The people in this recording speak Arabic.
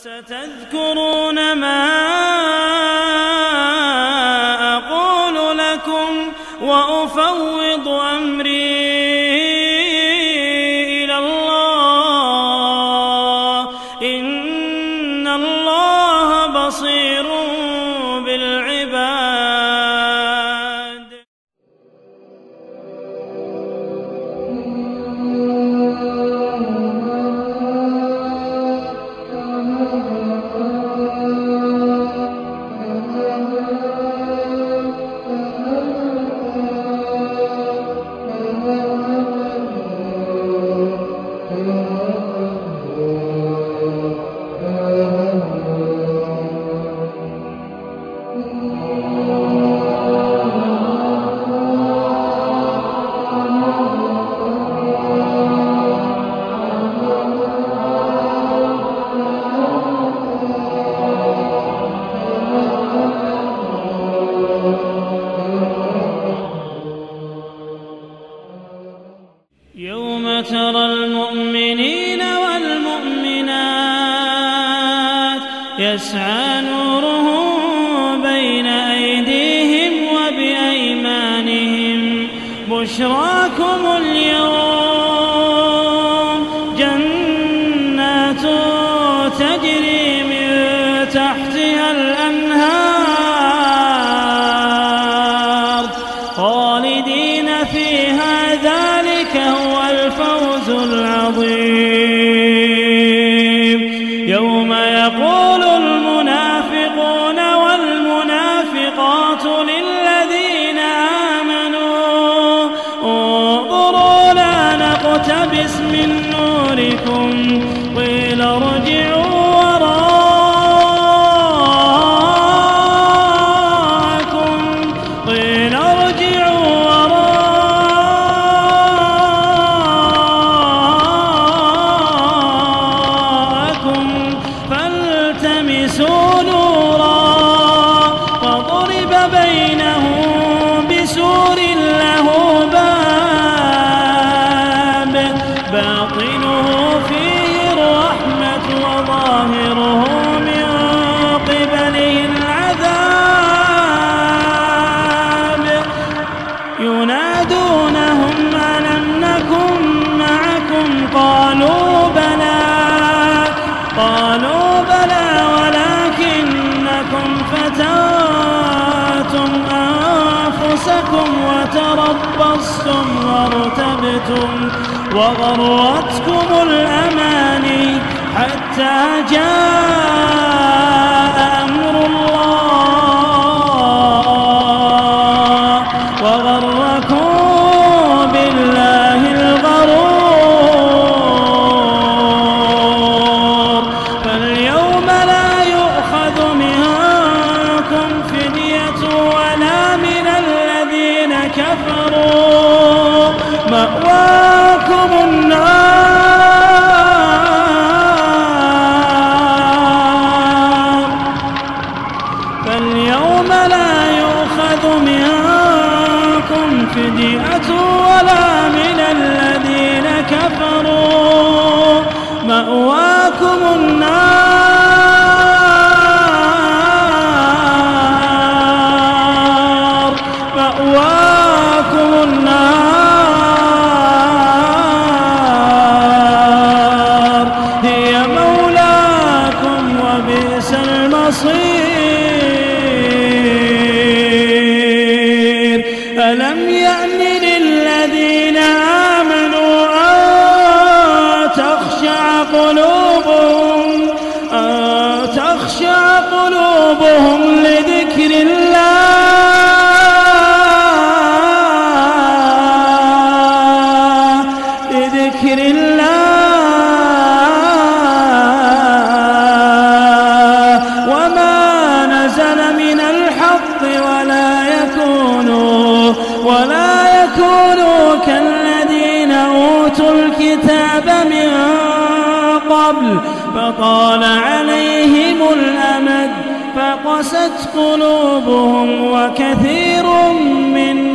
فستذكرون ما أقول لكم وأفوض أمري إلى الله إن الله بصير بالعباد. يوم ترى المؤمنين والمؤمنات يسعى نورهم بين أيديهم وبأيمانهم بشراكم اليوم جنات تجري من تحتها الأنهار خالدين فيها ذلك هو الفوز العظيم. يوم يقول المنافقون والمنافقات للذين آمنوا انظروا لا نقتبس من نوركم قيل ارجعوا فالتمسوا نورا فضرب بينهم بسور له باب باطنه فيه الرحمة وظاهره من قبله العذاب ينادونهم ألم نكن معكم قالوا بلى ولكنكم فتنتم أنفسكم وتربصتم وارتبتم وغرتكم الأماني حتى جاء أمر الله وغركم بالله الغرور. فاليوم لا يؤخذ منكم فدية ولا من الذين كفروا مأواكم النار. فاليوم لا يؤخذ منكم فدية ولا من الذين كفروا مأواكم النار مأواكم النار هي مولاكم وبئس المصير. ألم يأن للذين آمنوا أن تخشع قلوبهم لذكر الله وما نزل من الحق ولا يكونوا كالذين أوتوا الكتاب من قبل فطال عليهم الأمد فقست قلوبهم وكثير منهم